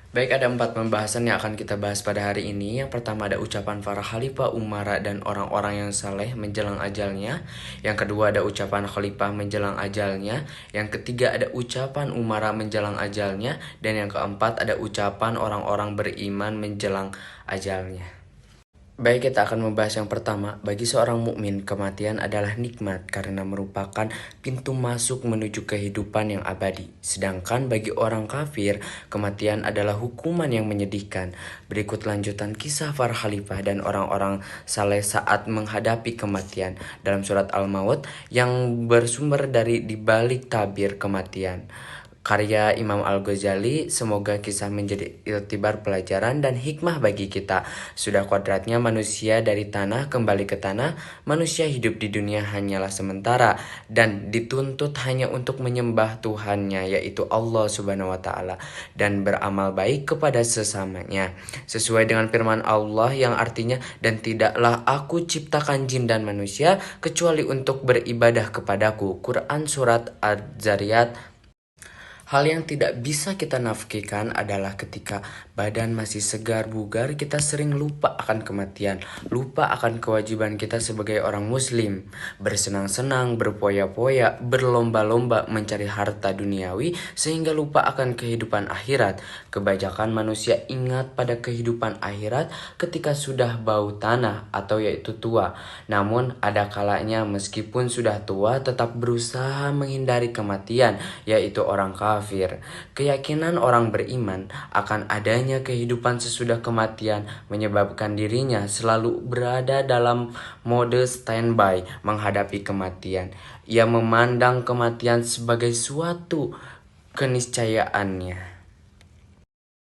Baik, ada 4 pembahasan yang akan kita bahas pada hari ini. Yang pertama ada ucapan para khalifah, umara, dan orang-orang yang saleh menjelang ajalnya. Yang kedua ada ucapan khalifah menjelang ajalnya. Yang ketiga ada ucapan umara menjelang ajalnya. Dan yang keempat ada ucapan orang-orang beriman menjelang ajalnya. Baik, kita akan membahas yang pertama. Bagi seorang mukmin, kematian adalah nikmat karena merupakan pintu masuk menuju kehidupan yang abadi. Sedangkan bagi orang kafir, kematian adalah hukuman yang menyedihkan. Berikut lanjutan kisah para khalifah dan orang-orang saleh saat menghadapi kematian dalam surat Al-Maut yang bersumber dari dibalik tabir kematian. Karya Imam Al-Ghazali, semoga kisah menjadi iktibar pelajaran dan hikmah bagi kita. Sudah kodratnya manusia dari tanah kembali ke tanah, manusia hidup di dunia hanyalah sementara dan dituntut hanya untuk menyembah Tuhannya yaitu Allah Subhanahu wa taala dan beramal baik kepada sesamanya. Sesuai dengan firman Allah yang artinya dan tidaklah aku ciptakan jin dan manusia kecuali untuk beribadah kepadaku. Quran surat Az-Zariyat. Hal yang tidak bisa kita nafikan adalah ketika badan masih segar bugar, kita sering lupa akan kematian, lupa akan kewajiban kita sebagai orang muslim, bersenang-senang, berpoya-poya, berlomba-lomba mencari harta duniawi sehingga lupa akan kehidupan akhirat. Kebanyakan manusia ingat pada kehidupan akhirat ketika sudah bau tanah atau yaitu tua. Namun ada kalanya meskipun sudah tua tetap berusaha menghindari kematian, yaitu orang kafir. Keyakinan orang beriman akan adanya kehidupan sesudah kematian menyebabkan dirinya selalu berada dalam mode standby menghadapi kematian. Ia memandang kematian sebagai suatu keniscayaannya.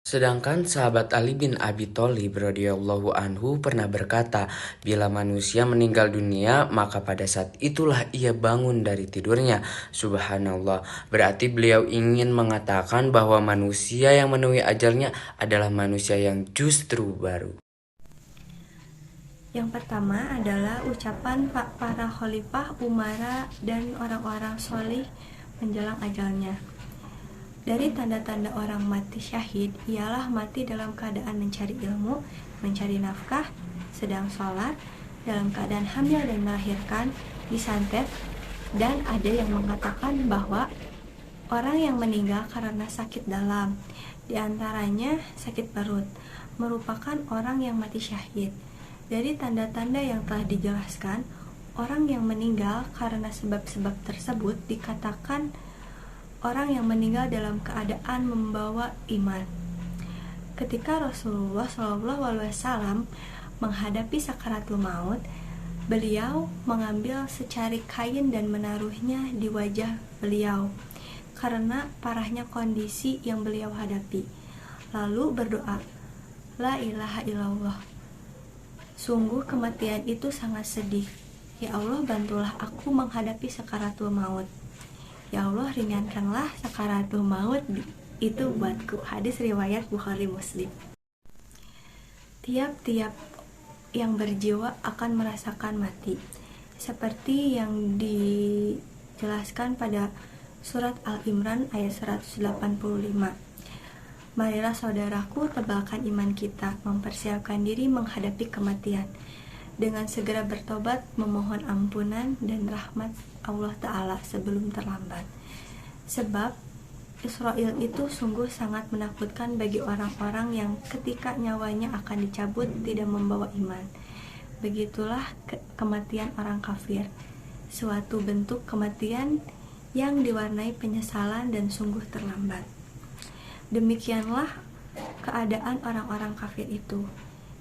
Sedangkan sahabat Ali bin Abi Thalib radhiyallahu anhu pernah berkata, bila manusia meninggal dunia, maka pada saat itulah ia bangun dari tidurnya. Subhanallah, berarti beliau ingin mengatakan bahwa manusia yang menemui ajalnya adalah manusia yang justru baru. Yang pertama adalah ucapan para khalifah, umara, dan orang-orang solih menjelang ajalnya. Dari tanda-tanda orang mati syahid ialah mati dalam keadaan mencari ilmu, mencari nafkah, sedang sholat, dalam keadaan hamil dan melahirkan, disantet, dan ada yang mengatakan bahwa orang yang meninggal karena sakit dalam, diantaranya sakit perut, merupakan orang yang mati syahid. Dari tanda-tanda yang telah dijelaskan, orang yang meninggal karena sebab-sebab tersebut dikatakan orang yang meninggal dalam keadaan membawa iman. Ketika Rasulullah SAW menghadapi sakaratul maut, beliau mengambil secari kain dan menaruhnya di wajah beliau karena parahnya kondisi yang beliau hadapi. Lalu berdoa, La ilaha illallah. Sungguh kematian itu sangat sedih. Ya Allah, bantulah aku menghadapi sakaratul maut. Ya Allah, ringankanlah sakaratul maut itu buatku. Hadis riwayat Bukhari Muslim. Tiap-tiap yang berjiwa akan merasakan mati, seperti yang dijelaskan pada surat Al-Imran ayat 185. Marilah saudaraku, tebalkan iman kita, mempersiapkan diri menghadapi kematian dengan segera bertobat, memohon ampunan dan rahmat Allah Ta'ala sebelum terlambat. Sebab Israel itu sungguh sangat menakutkan bagi orang-orang yang ketika nyawanya akan dicabut tidak membawa iman. Begitulah kematian orang kafir, suatu bentuk kematian yang diwarnai penyesalan dan sungguh terlambat. Demikianlah keadaan orang-orang kafir itu,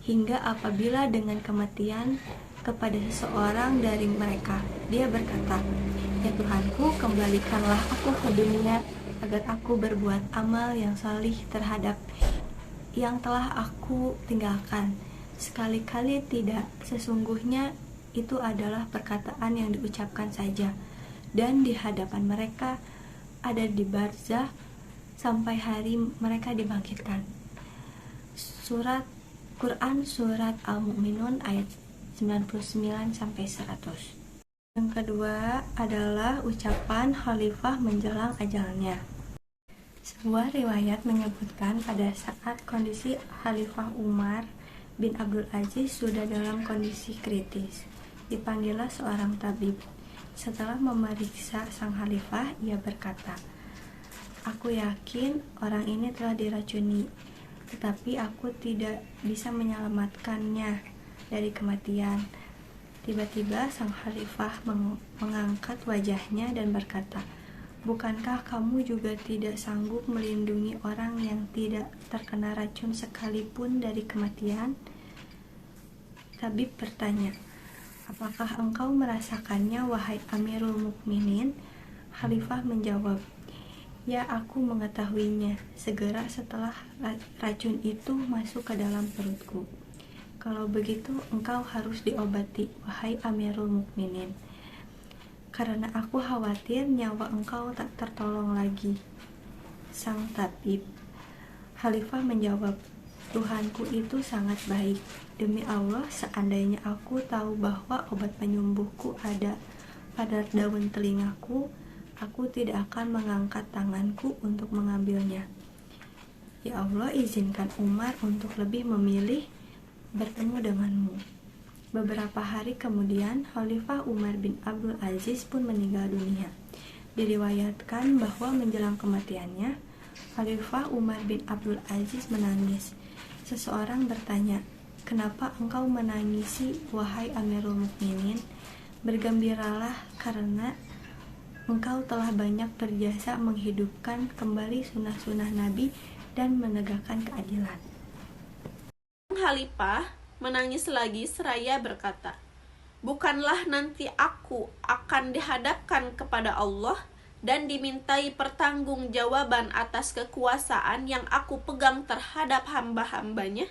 hingga apabila dengan kematian kepada seseorang dari mereka, dia berkata, Ya Tuhanku, kembalikanlah aku ke dunia agar aku berbuat amal yang salih terhadap yang telah aku tinggalkan. Sekali-kali tidak, sesungguhnya itu adalah perkataan yang diucapkan saja, dan di hadapan mereka ada di barzah sampai hari mereka dibangkitkan. Quran Surat Al-Mu'minun ayat 99-100. Yang kedua adalah ucapan khalifah menjelang ajalnya. Sebuah riwayat menyebutkan pada saat kondisi Khalifah Umar bin Abdul Aziz sudah dalam kondisi kritis, dipanggillah seorang tabib. Setelah memeriksa sang khalifah, ia berkata, "Aku yakin orang ini telah diracuni, tetapi aku tidak bisa menyelamatkannya dari kematian." Tiba-tiba sang khalifah mengangkat wajahnya dan berkata, "Bukankah kamu juga tidak sanggup melindungi orang yang tidak terkena racun sekalipun dari kematian?" Tabib bertanya, "Apakah engkau merasakannya, wahai Amirul Mukminin?" Khalifah menjawab, "Ya, aku mengetahuinya segera setelah racun itu masuk ke dalam perutku." "Kalau begitu, engkau harus diobati, wahai Amirul Mukminin, karena aku khawatir nyawa engkau tak tertolong lagi." Sang tabib. Khalifah menjawab, "Tuhanku itu sangat baik. Demi Allah, seandainya aku tahu bahwa obat penyembuhku ada pada daun telingaku, aku tidak akan mengangkat tanganku untuk mengambilnya. Ya Allah, izinkan Umar untuk lebih memilih bertemu denganmu." Beberapa hari kemudian, Khalifah Umar bin Abdul Aziz pun meninggal dunia. Diriwayatkan bahwa menjelang kematiannya, Khalifah Umar bin Abdul Aziz menangis. Seseorang bertanya, "Kenapa engkau menangisi, wahai Amirul Mukminin?" "Bergembiralah karena engkau telah banyak berjasa menghidupkan kembali sunnah-sunnah Nabi dan menegakkan keadilan." Khalifah menangis lagi seraya berkata, "Bukanlah nanti aku akan dihadapkan kepada Allah dan dimintai pertanggungjawaban atas kekuasaan yang aku pegang terhadap hamba-hambanya?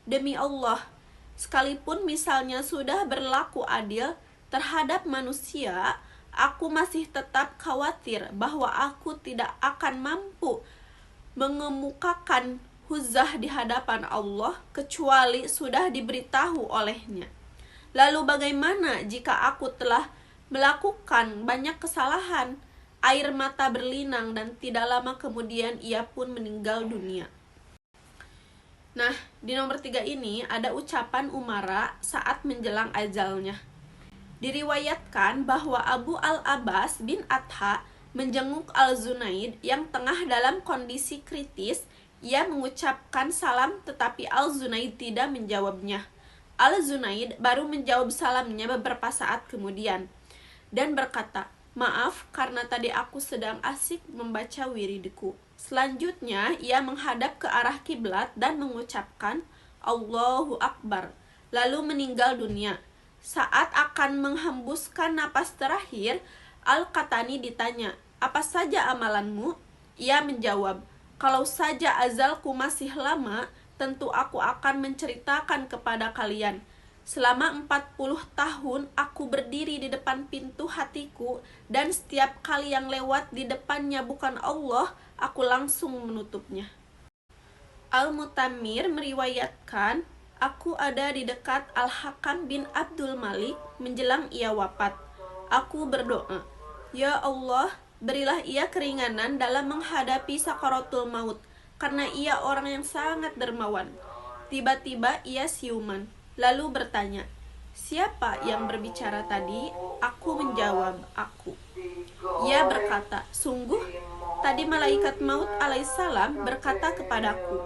Demi Allah, sekalipun misalnya sudah berlaku adil terhadap manusia, aku masih tetap khawatir bahwa aku tidak akan mampu mengemukakan hujah di hadapan Allah kecuali sudah diberitahu olehnya. Lalu bagaimana jika aku telah melakukan banyak kesalahan?" Air mata berlinang dan tidak lama kemudian ia pun meninggal dunia. Nah, di nomor 3 ini ada ucapan Umara saat menjelang ajalnya. Diriwayatkan bahwa Abu al-Abbas bin Atha menjenguk Al-Zunaid yang tengah dalam kondisi kritis. Ia mengucapkan salam tetapi Al-Zunaid tidak menjawabnya. Al-Zunaid baru menjawab salamnya beberapa saat kemudian dan berkata, "Maaf karena tadi aku sedang asik membaca wiridku." Selanjutnya ia menghadap ke arah kiblat dan mengucapkan Allahu Akbar, lalu meninggal dunia. Saat akan menghembuskan napas terakhir, Al-Qatani ditanya, "Apa saja amalanmu?" Ia menjawab, "Kalau saja azalku masih lama, tentu aku akan menceritakan kepada kalian. Selama 40 tahun aku berdiri di depan pintu hatiku, dan setiap kali yang lewat di depannya bukan Allah, aku langsung menutupnya." Al-Mutammir meriwayatkan, "Aku ada di dekat Al-Hakam bin Abdul Malik menjelang ia wafat. Aku berdoa, 'Ya Allah, berilah ia keringanan dalam menghadapi sakaratul maut, karena ia orang yang sangat dermawan.' Tiba-tiba ia siuman, lalu bertanya, 'Siapa yang berbicara tadi?' Aku menjawab, 'Aku.' Ia berkata, 'Sungguh, tadi malaikat maut alaihissalam berkata kepadaku,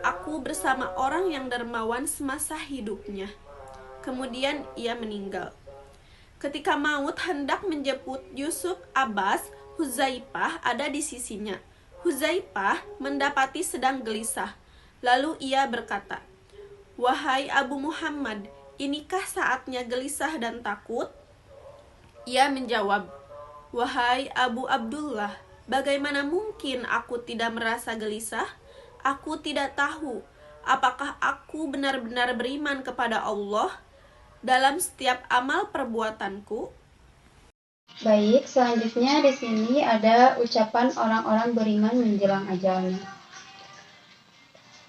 aku bersama orang yang dermawan semasa hidupnya.' Kemudian ia meninggal. Ketika maut hendak menjemput Yusuf Abbas, Huzaifah ada di sisinya. Huzaifah mendapati sedang gelisah. Lalu ia berkata, 'Wahai Abu Muhammad, inikah saatnya gelisah dan takut?' Ia menjawab, 'Wahai Abu Abdullah, bagaimana mungkin aku tidak merasa gelisah? Aku tidak tahu apakah aku benar-benar beriman kepada Allah dalam setiap amal perbuatanku.'" Baik, selanjutnya di sini ada ucapan orang-orang beriman menjelang ajalnya.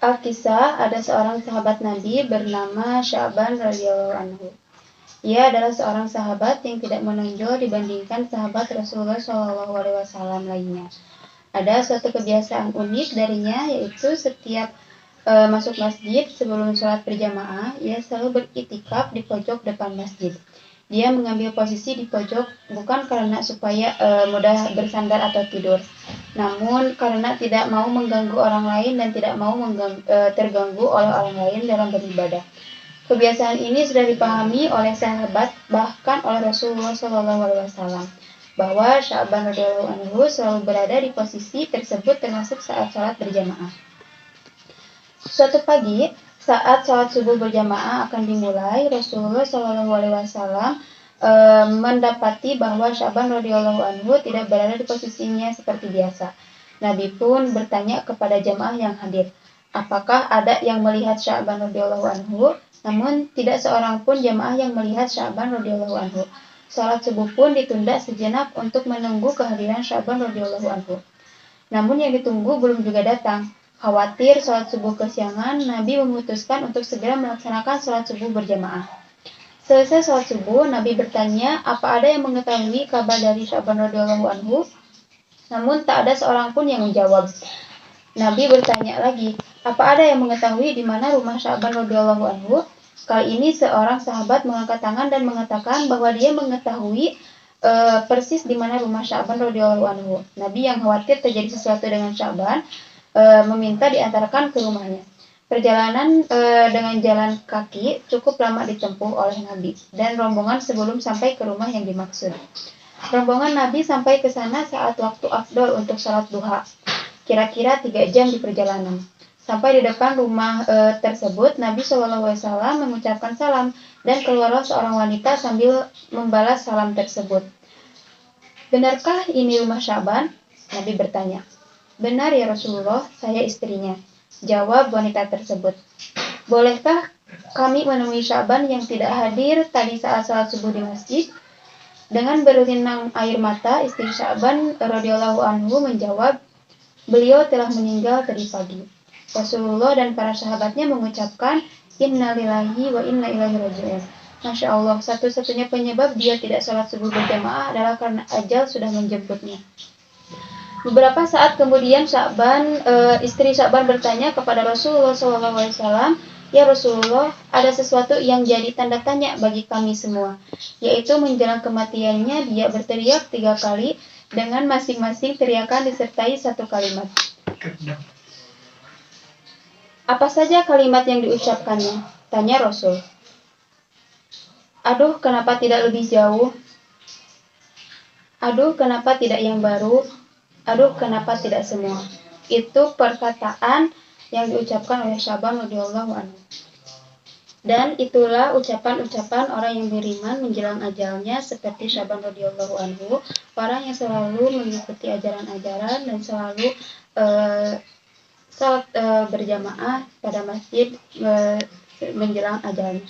Al-Kisah, ada seorang sahabat Nabi bernama Sya'ban radhiyallahu anhu. Ia adalah seorang sahabat yang tidak menonjol dibandingkan sahabat Rasulullah SAW lainnya. Ada suatu kebiasaan unik darinya, yaitu setiap masuk masjid sebelum sholat berjamaah, ia selalu beriktikaf di pojok depan masjid. Dia mengambil posisi di pojok bukan karena supaya mudah bersandar atau tidur, namun karena tidak mau mengganggu orang lain dan tidak mau terganggu oleh orang lain dalam beribadah. Kebiasaan ini sudah dipahami oleh sahabat, bahkan oleh Rasulullah SAW, bahwa Sya'ban radhiyallahu anhu selalu berada di posisi tersebut termasuk saat sholat berjamaah. Suatu pagi, saat sholat subuh berjamaah akan dimulai, Rasulullah SAW mendapati bahwa Sya'ban radhiyallahu anhu tidak berada di posisinya seperti biasa. Nabi pun bertanya kepada jamaah yang hadir, apakah ada yang melihat Sya'ban radhiyallahu anhu? Namun tidak seorang pun jamaah yang melihat Sya'ban radhiyallahu anhu. Sholat subuh pun ditunda sejenak untuk menunggu kehadiran Sya'ban radhiyallahu anhu. Namun yang ditunggu belum juga datang. Khawatir sholat subuh kesiangan, Nabi memutuskan untuk segera melaksanakan sholat subuh berjamaah. Selesai sholat subuh, Nabi bertanya, apa ada yang mengetahui kabar dari Sya'ban radhiyallahu anhu? Namun tak ada seorang pun yang menjawab. Nabi bertanya lagi, apa ada yang mengetahui di mana rumah Sya'ban radhiyallahu anhu? Kali ini seorang sahabat mengangkat tangan dan mengatakan bahwa dia mengetahui persis di mana rumah Sya'ban radhiyallahu anhu. Nabi yang khawatir terjadi sesuatu dengan Sya'ban meminta diantarkan ke rumahnya. Perjalanan dengan jalan kaki cukup lama ditempuh oleh Nabi dan rombongan sebelum sampai ke rumah yang dimaksud. Rombongan Nabi sampai ke sana saat waktu afdol untuk salat duha, kira-kira 3 jam di perjalanan. Sampai di depan rumah tersebut, Nabi SAW mengucapkan salam dan keluarlah seorang wanita sambil membalas salam tersebut. Benarkah ini rumah Sya'ban? Nabi bertanya. Benar ya Rasulullah, saya istrinya. Jawab wanita tersebut. Bolehkah kami menemui Sya'ban yang tidak hadir tadi saat salat subuh di masjid? Dengan berlinang air mata, istri Sya'ban radhiyallahu anhu menjawab, beliau telah meninggal tadi pagi. Rasulullah dan para sahabatnya mengucapkan, Inna lillahi wa inna ilaihi raji'un. Masya Allah, satu-satunya penyebab dia tidak sholat subuh berjamaah adalah karena ajal sudah menjemputnya. Beberapa saat kemudian istri Sya'ban bertanya kepada Rasulullah SAW, ya Rasulullah, ada sesuatu yang jadi tanda tanya bagi kami semua, yaitu menjelang kematiannya dia berteriak 3 kali dengan masing-masing teriakan disertai 1 kalimat. Apa saja kalimat yang diucapkannya? Tanya Rasul. Aduh, kenapa tidak lebih jauh? Aduh, kenapa tidak yang baru? Aduh, kenapa tidak semua? Itu perkataan yang diucapkan oleh Sya'ban radhiyallahu anhu. Dan itulah ucapan-ucapan orang yang beriman menjelang ajalnya seperti Sya'ban radhiyallahu anhu, orang yang selalu mengikuti ajaran-ajaran dan selalu salat berjamaah pada masjid menjelang ajalnya.